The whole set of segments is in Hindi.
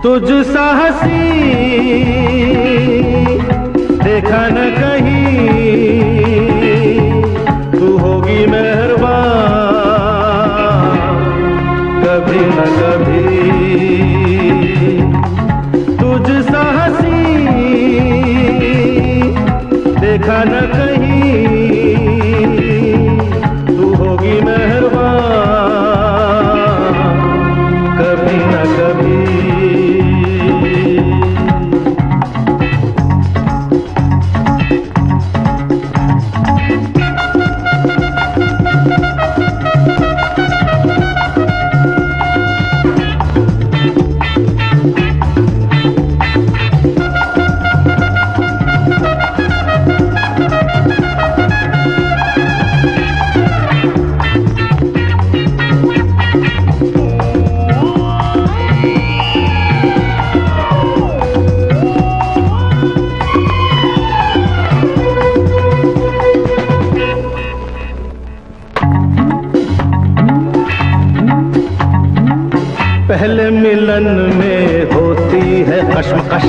तुझ सा हंसी देखा न कहीं, तू होगी मेहरबान कभी न कभी। तुझ सा हंसी देखा न कहीं, तू होगी मेहरबान कभी न कभी। पहले मिलन में होती है कश्मकश,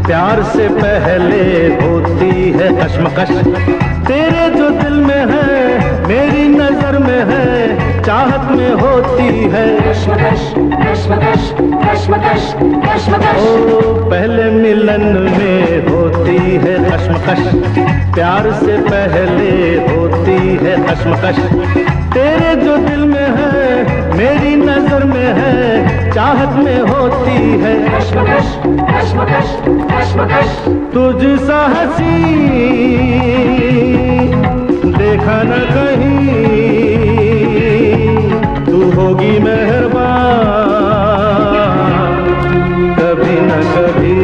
प्यार से पहले होती है कश्मकश। तेरे जो दिल में है मेरी नजर में है, चाहत में होती है कश्मकश कश्मकश कश्मकश कश्मकश। ओ पहले मिलन में होती है कश्मकश, प्यार से पहले होती है कश्मकश। तेरे जो दिल में है मेरी नजर में है, चाहत में होती है कश्मकश कश्मकश कश्मकश। तुझ सा हंसी देखा न कहीं, तू होगी मेहरबान कभी न कभी।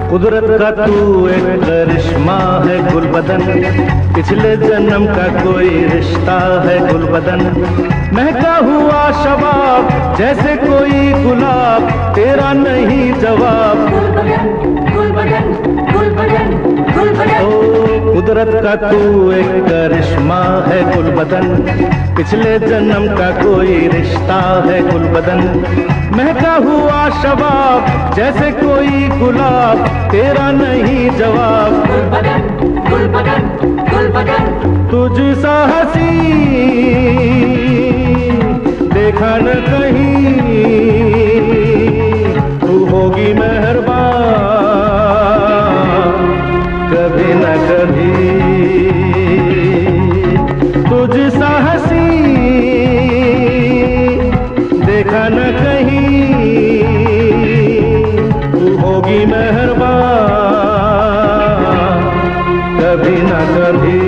कुदरत का तू एक करिश्मा है गुलबदन, पिछले जन्म का कोई रिश्ता है गुलबदन। महका हुआ शबाब जैसे कोई गुलाब, तेरा नहीं जवाब गुलबदन गुलबदन गुलबदन गुलबदन। ओ कुदरत का तू एक करिश्मा है गुलबदन, पिछले जन्म का कोई रिश्ता है गुलबदन। महका हुआ शबाब जैसे कोई गुलाब, तेरा नहीं जवाब गुलबदन गुलबदन गुलबदन। तुझ सा हंसी देखा न कहीं, तू होगी मेहरबान कभी न कभी। तुझ सा हंसी देखा न कहीं, तू होगी मेहरबान कभी न कभी।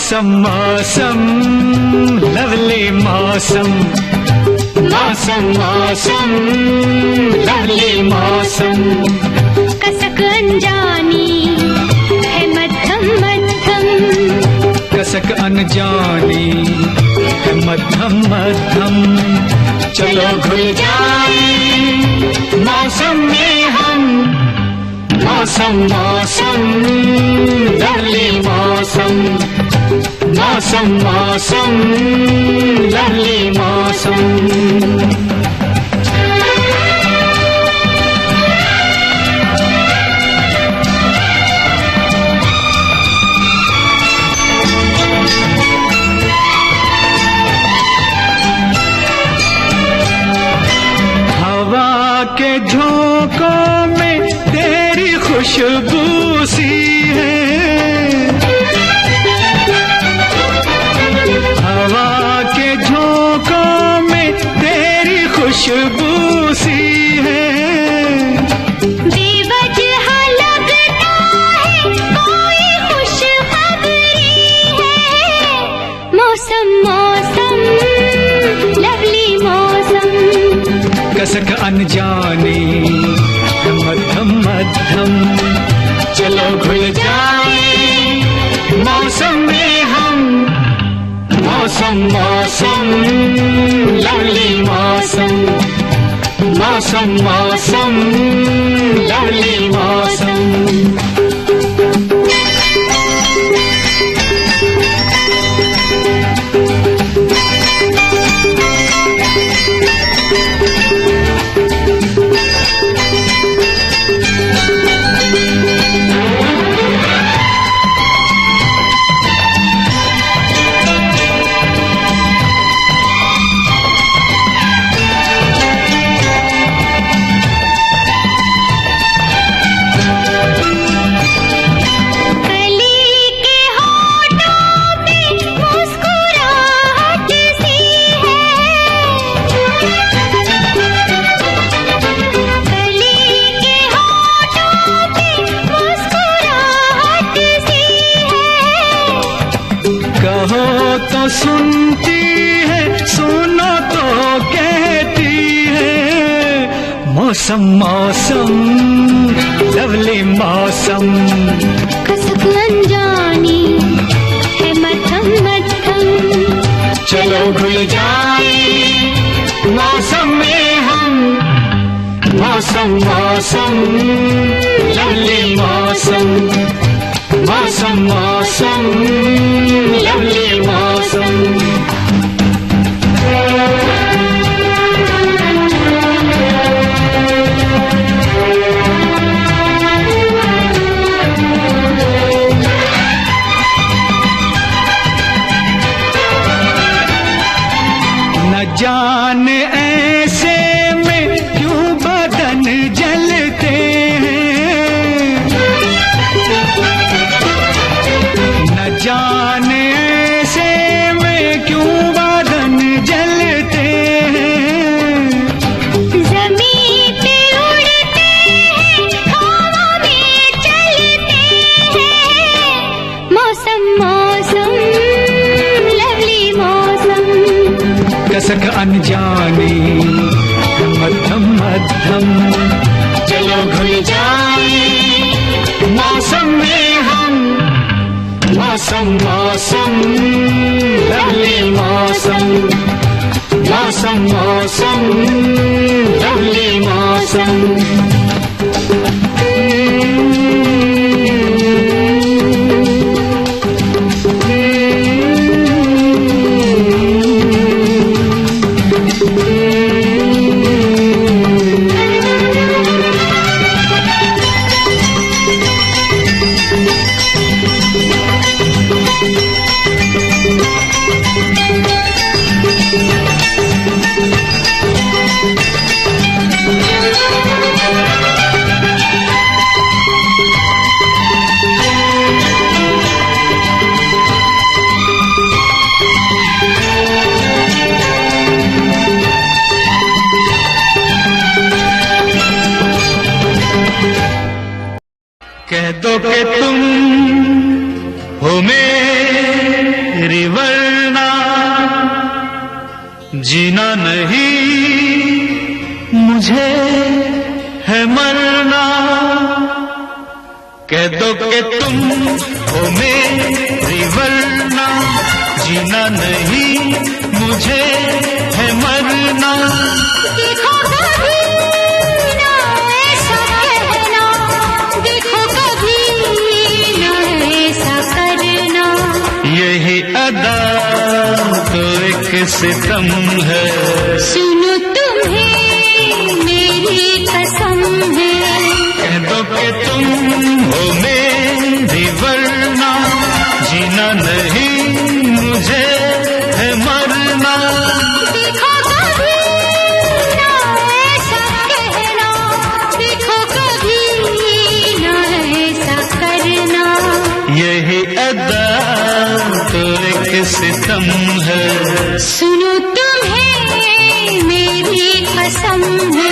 मौसम मौसम लवली मौसम, मौसम मौसम लवली मौसम। कसक अनजानी है मध्यम मध्यम, कसक अनजानी है मध्यम मध्यम। चलो घुल जाए मौसम में हम, मौसम मौसम लवली मौसम, मौसम मौसम लवली मौसम। के झोंकों में तेरी खुशबू सी है, हवा के झोंकों में तेरी खुशबू सी है। बेवजह लगता है कोई खुशखबरी है, मौसम मौसम लवली मौसम। कसक अनजानी मध्यम मध्यम, चलो घुल जाए मौसम में हम, मौसम मौसम लवली मौसम, मौसम मौसम लवली मौसम। तो सुनती है, सुनो तो कहती है, मौसम मौसम लवली मौसम। कसक अनजानी है मध्यम मध्यम, चलो घुल जाए मौसम में हम, मौसम मौसम लवली मौसम, मौसम मौसम लवली मौसम। न जाने ऐसे में क्यों बदन जलते हैं, न जाने ऐसे में क्यों बदन जलते हैं। ज़मीन पे उड़ते हैं, हवा में चलते हैं, मौसम मौसम लवली मौसम। कसक अनजानी मध्यम मध्यम, चलो घुल जाए मौसम में हम, मौसम मौसम लवली मौसम, मौसम मौसम लवली मौसम। कह दो कि तुम हो मेरे जीना नहीं मुझे है मरना, कह दो कि तुम हो मेरी वरना। जीना नहीं मुझे है मरना, देखो कभी ना ऐसा कहना, देखो कभी ना ऐसा करना। यही अदा तो एक सितम है, सुनो तुम्हें मेरी कसम है। कह दो कि तुम हो मेरी वरना। जीना नहीं मुझे है मरना, देखो कभी ना ऐसा कहना, देखो कभी ना ऐसा करना। यही अदा तो एक सितम है, सुनो तुम्हें मेरी कसम है।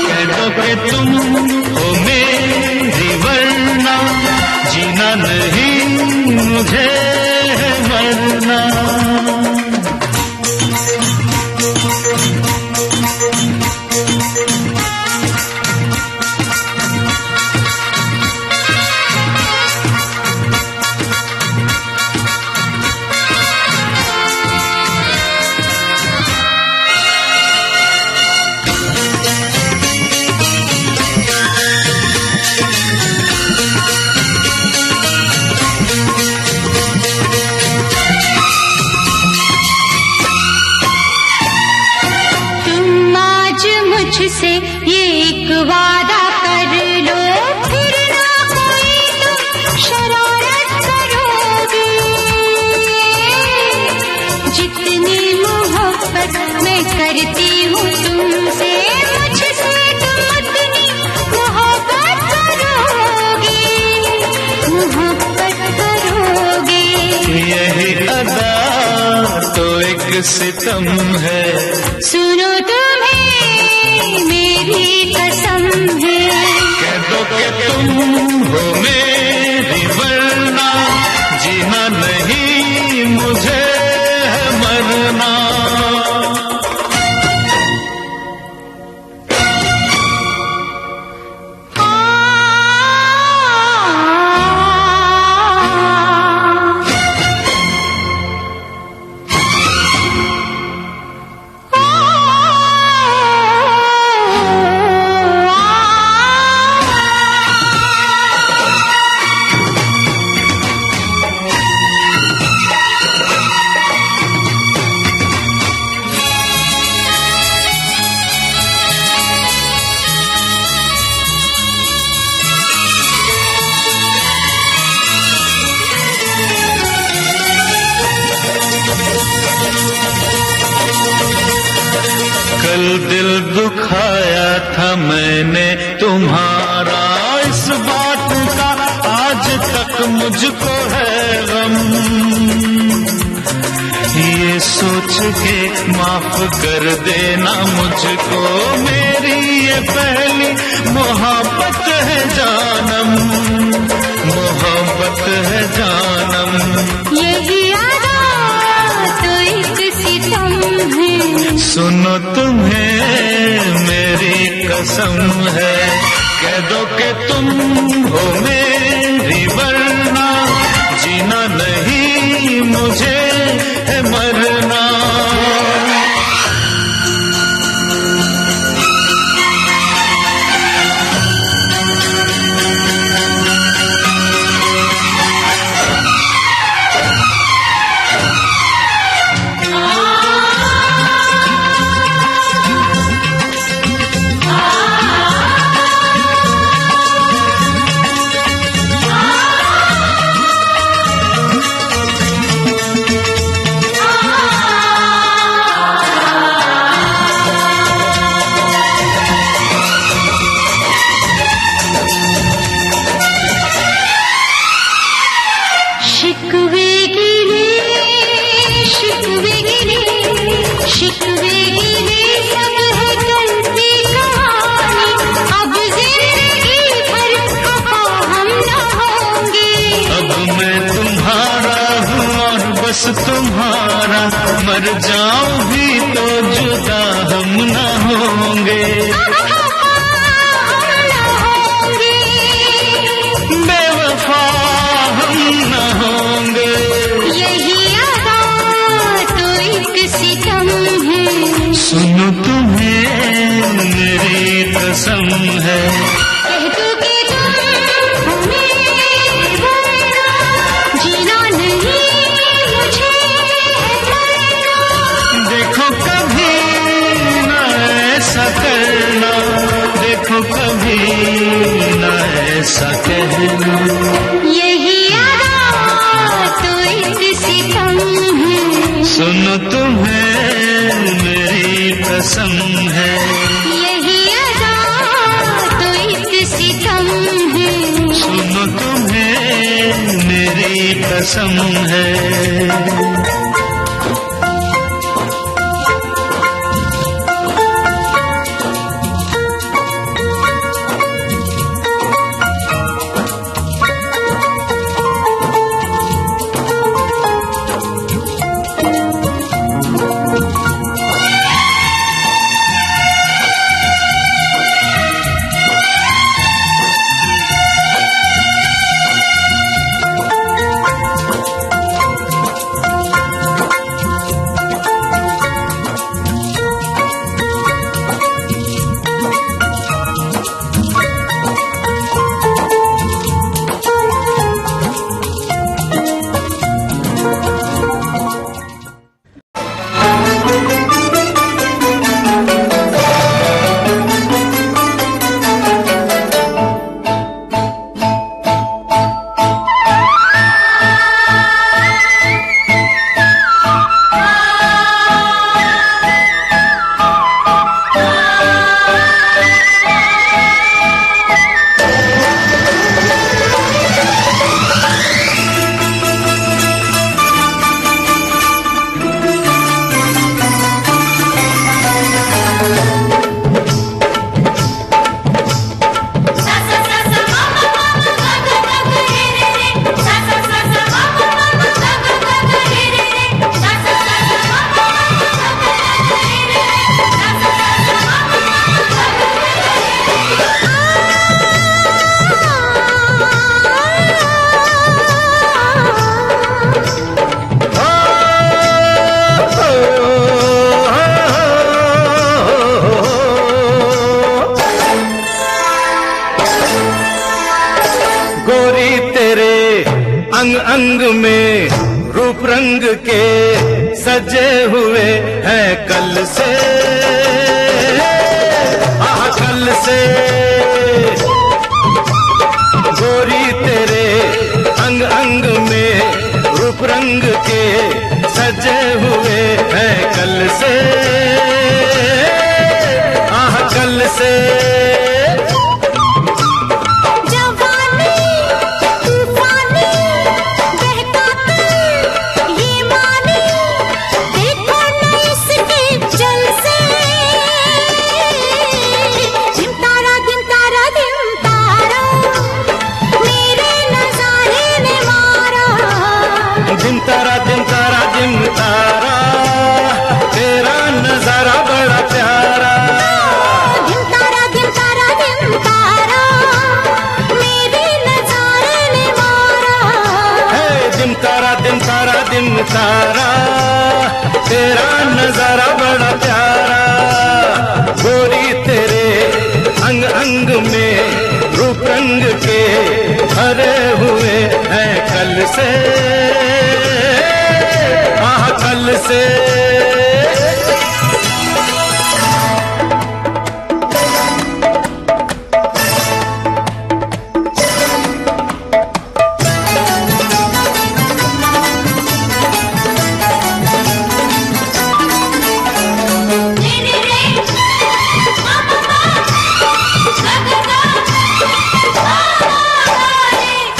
कह दो कि तुम हो मेरी वरना। जीना नहीं मुझे है मरना। मुझसे ये एक वादा कर लो, फिर ना कोई तुम शरारत करोगे। जितनी मोहब्बत मैं करती हूँ तुमसे, मुझसे तुम उतनी मोहब्बत करोगे, मोहब्बत करोगे। यही अदा तो एक सितम है, सुनो मेरी कसम है। कह दो कि तुम हो मेरी वरना। जीना नहीं मुझे है मरना। कल दिल दुखाया था मैंने तुम्हारा, इस बात का आज तक मुझको है गम। ये सोच के माफ कर देना मुझको, मेरी ये पहली मोहब्बत है जानम, मोहब्बत है जानम। यही आदा तो एक सितम है, सुनो तुम्हें मेरी कसम है। कह दो कि तुम हो मेरी वरना। जीना नहीं मुझे है मरना। तुम्हारा, मर जाऊं भी तो जुदा हम न होंगे। बेवफा हम न होंगे। यही अदा तो एक सितम है। सुनो तुम्हें मेरी कसम है। कह दो कि तुम मेरे वरना जीना नहीं मुझे मरना। देखो कभी न ऐसा करना, देखो कभी न ऐसा कहना। यही अदा तो एक सितम है। सुनो तुम्हें मेरी कसम है। यही अदा तो एक सितम है। सुनो तुम्हें मेरी कसम है। अंग अंग में रूप रंग के सजे हुए हैं कल से, कल से। गोरी तेरे अंग अंग में रूप रंग के सजे हुए हैं कल से, कल से। तेरा नजारा बड़ा प्यारा, दिन तारा मेरे नजारे ने मारा। दिन तारा तेरा नजारा बड़ा प्यारा। गोरी तेरे अंग अंग में रूप रंग के भरे हुए हैं कल से, कल से।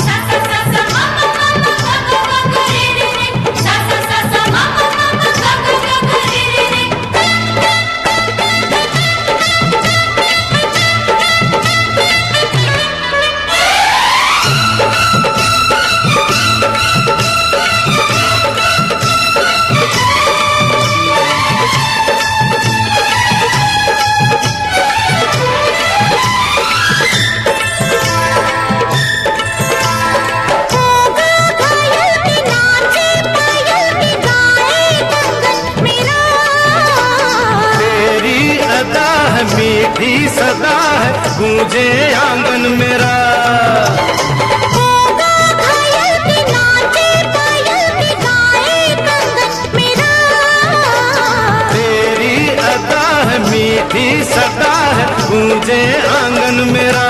सा सा सा मा मा मा गा गा गा गा रे गूंजे आंगन मेरा। होगा घायल भी नाचे पायल भी गाए कंगन मेरा। तेरी अदा है मीठी सदा है गूंजे आंगन मेरा।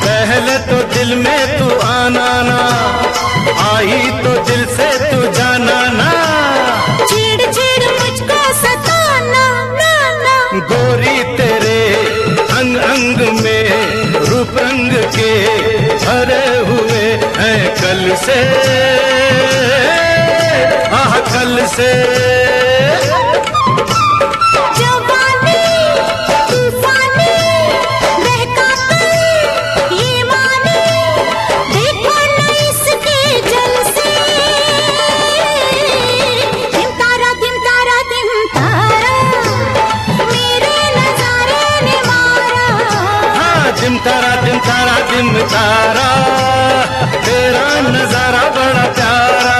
पहले तो दिल में तू आना ना, आई तो दिल से तू जाना ना। छेड़ छेड़ मुझको सताना ना ना। गोरी तेरे अंग अंग में रूप रंग के भरे हुए हैं कल से, आह कल से। जवानी तूफानी बहका कर ये माने, देखो न इसके जल से। दिम तारा दिम तारा दिम तारा, मेरे नजारे ने मारा। हाँ दिम तारा दिम तारा दिम तारा, तेरा नजारा बड़ा प्यारा।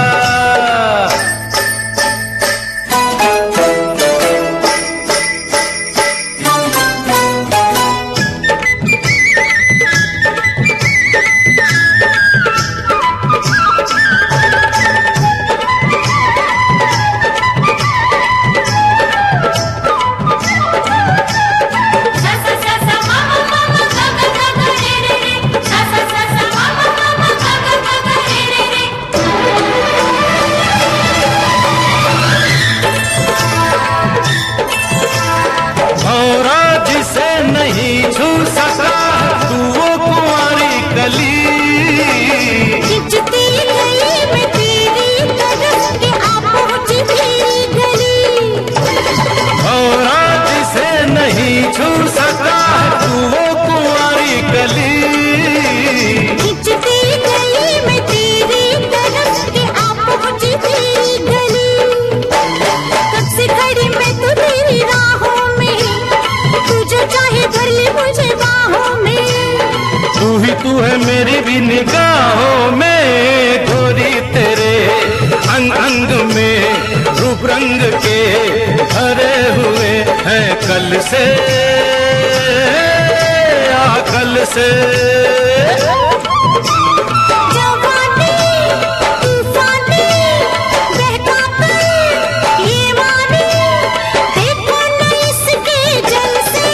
सा सा सा सा मामा मामा गा गा गा गा रे रे रे। सा सा सा सा मामा मामा गा गा गा गा रे रे रे। भौरा जिसे नहीं छू सका तू वो कुंवारी कली। खिंचती गई मैं तेरी तरफ के आ पहुंची तेरी गली। भौरा जिसे नहीं छू सका तू वो कुंवारी कली। खिंचती गई मैं तेरी तरफ के आ पहुंची तेरी गली। कब से खड़ी मैं तो तेरी राहों में, तू जो चाहे भर ले मुझे बाहों में। तू है मेरी भी निगाहों में। गोरी तेरे अंग अंग में रूप रंग के भरे हुए हैं कल से, आ कल से। जवानी तूफानी बहका कर ये माने, देखो न इसके जल से।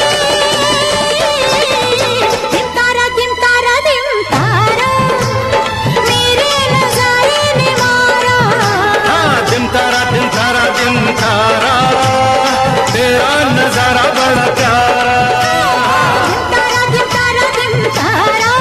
दिम तारा दिम तारा दिम तारा, मेरे नजारे ने मारा। हाँ दिम तारा दिम तारा दिम तारा, तेरा नजारा बड़ा प्यारा। दिम तारा दिम तारा दिम तारा,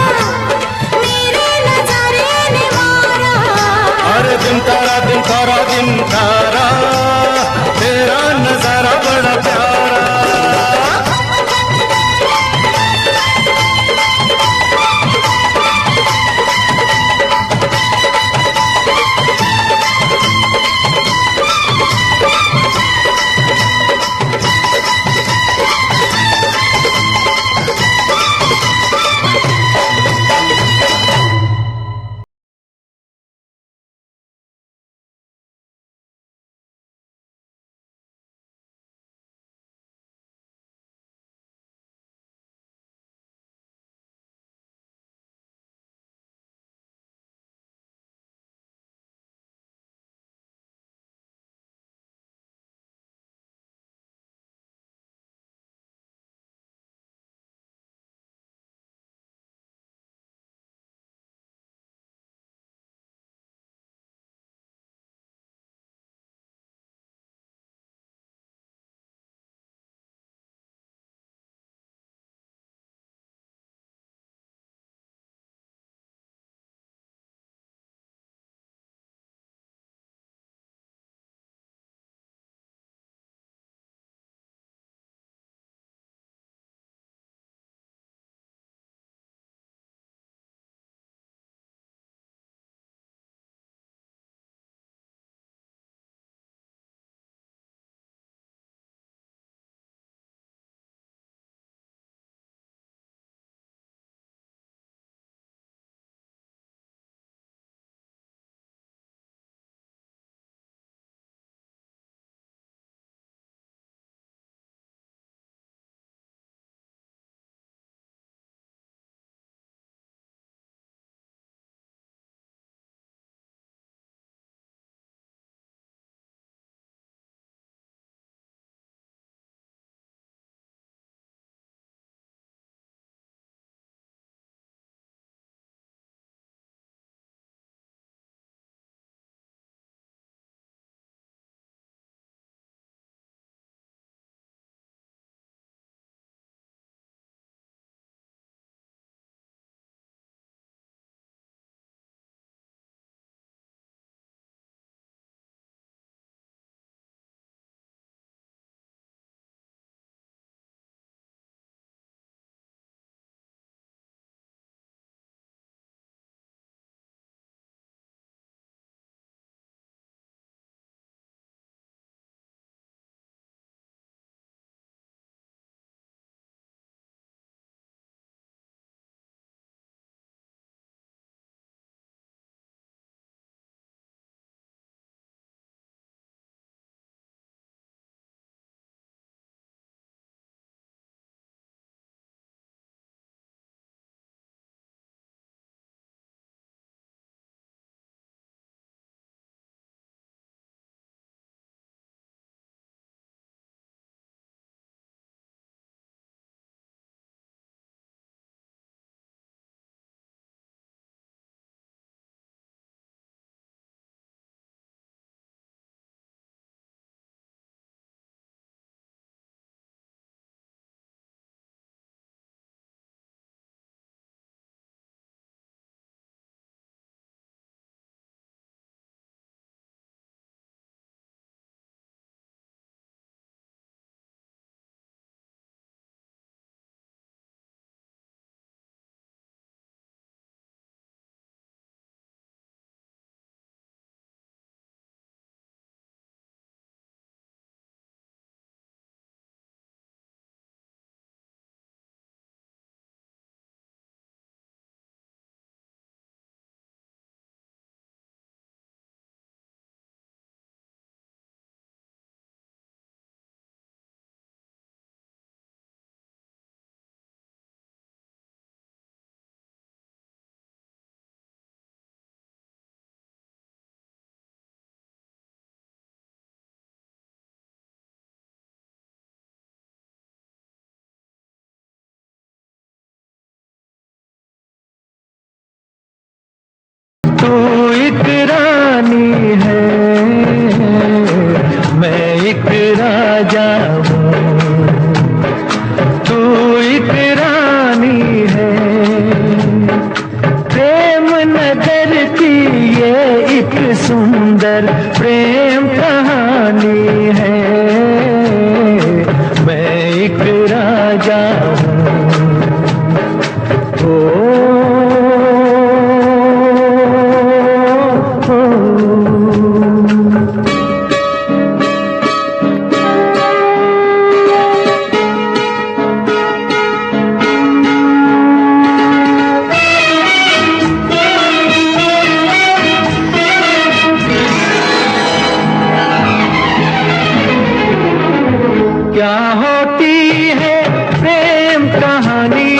क्या होती है प्रेम कहानी,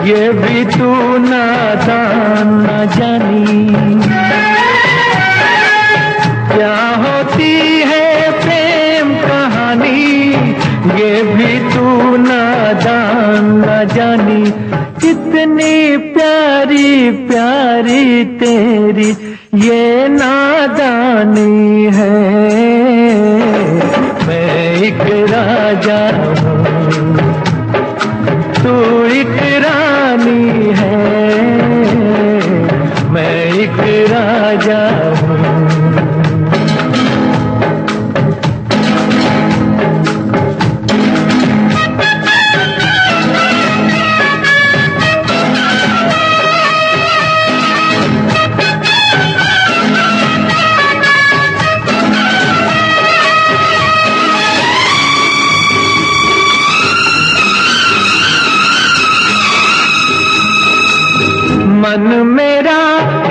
ये भी तू नादान न जानी। क्या होती है प्रेम कहानी, ये भी तू नादान न जानी। कितनी प्यारी प्यारी तेरी ये नादानी है। मैं एक राजा हूँ, तू एक रानी है। मैं एक राजा हूँ। मन मेरा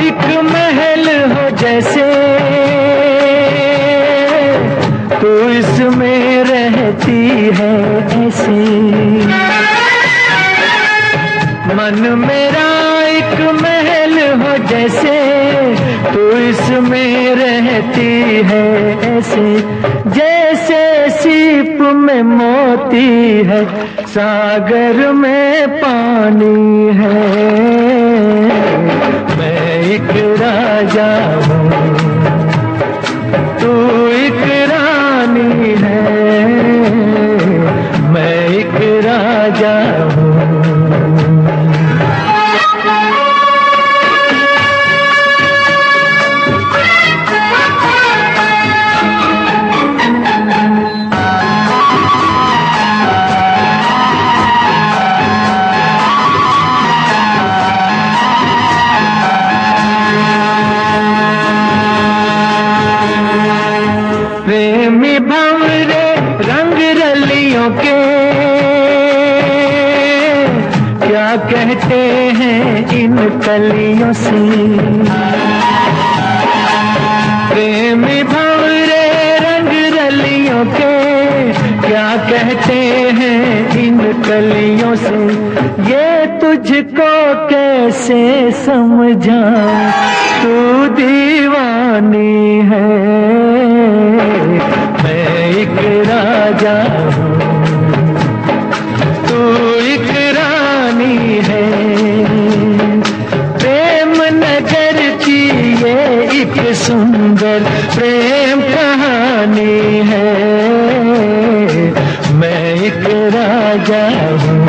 एक महल हो जैसे, तू इसमें रहती है ऐसे। मन मेरा एक महल हो जैसे, तू इसमें रहती है ऐसे। जैसे सीप में मोती है, सागर में पानी है। मैं एक राजा हूँ, तू एक रानी है। मैं एक राजा हूँ। प्रेमी भंवरे रंग रलियों के क्या कहते हैं इन कलियों से। प्रेमी भंवरे रंग रलियों के क्या कहते हैं इन कलियों से। ये तुझको कैसे समझाऊं, तू दीवानी है। मैं एक राजा हूँ, तू एक रानी है। प्रेम नगर की ये एक सुंदर प्रेम कहानी है। मैं एक राजा हूँ।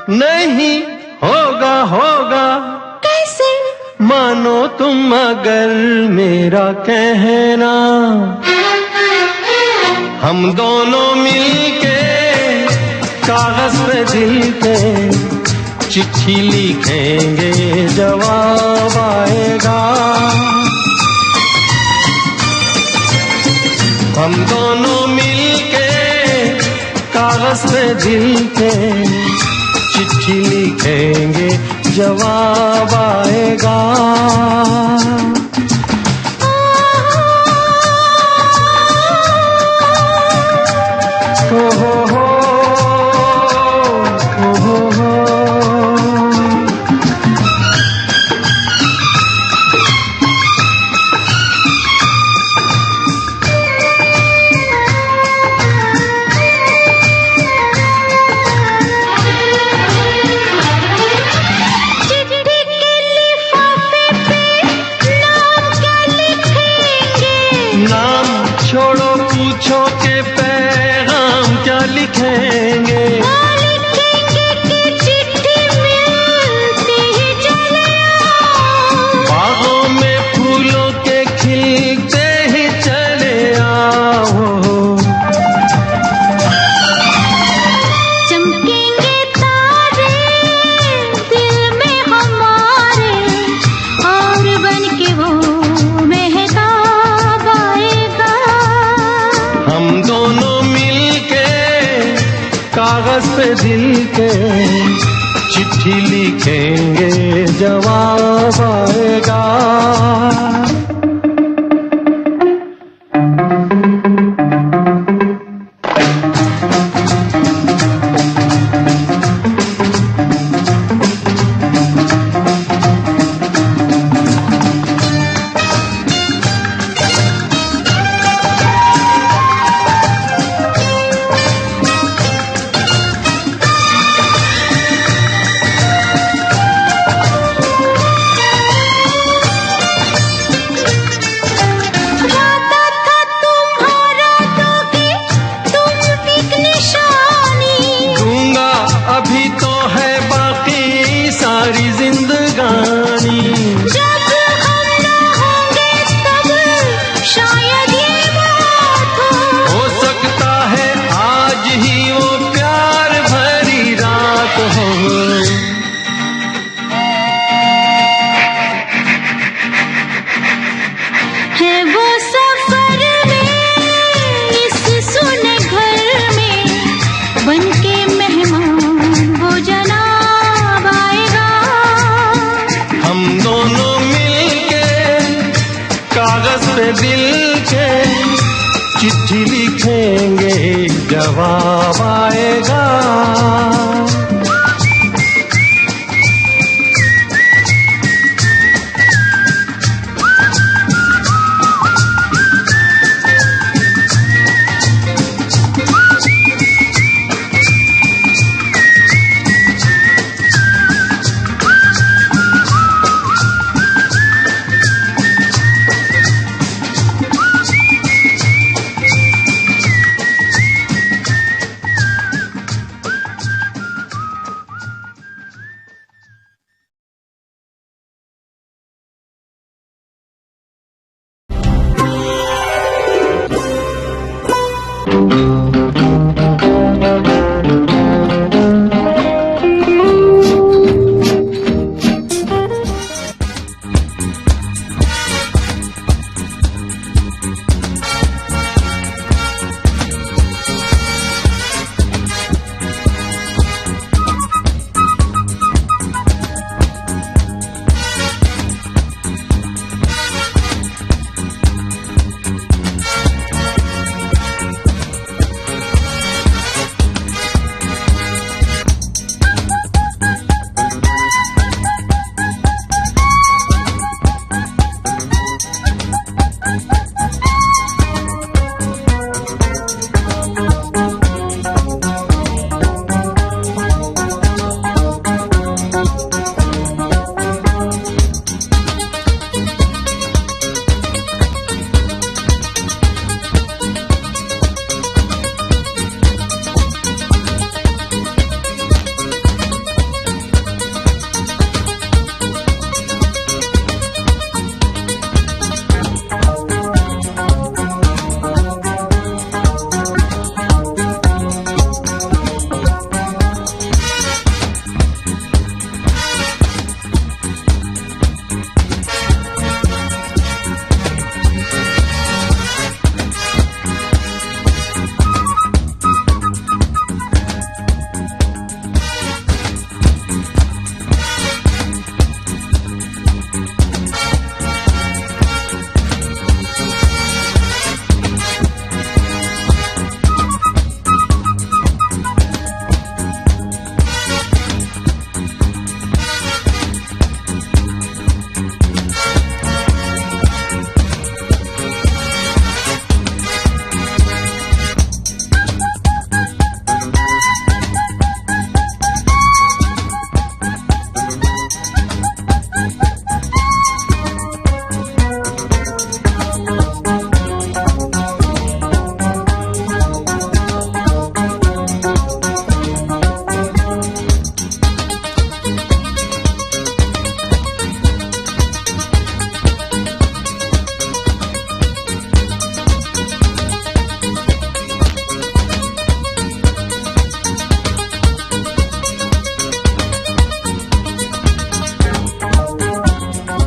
नहीं होगा होगा कैसे? मानो तुम अगर मेरा कहना, हम दोनों मिलके कागज पे दिल पे चिट्ठी लिखेंगे, जवाब आएगा। हम दोनों मिलके कागज पे दिल पे चिट्ठी लिखेंगे, जवाब आएगा। हो हो हो हो हो। छोड़ो पूछो के पैगाम क्या लिखेंगे। लिखेंगे कि चिट्ठी मिलती ही चले आओ। बागों में फूलों के खिलते ही चले आओ। चमकेंगे तारे दिल में हमारे, और बन के वो पे दिल के चिट्ठी लिखेंगे जवाब आएगा। अभी तो है बाकी सारी जिंदगानी, जब हम ना होंगे तब शायद ये बात हो सकता है आज ही वो प्यार भरी रात हो। है वो सफर में इस सुने घर में बनके मेहमान वो जनाब आएगा। हम दोनों मिलके कागज पे दिल के चिट्ठी लिखेंगे जवाब आएगा।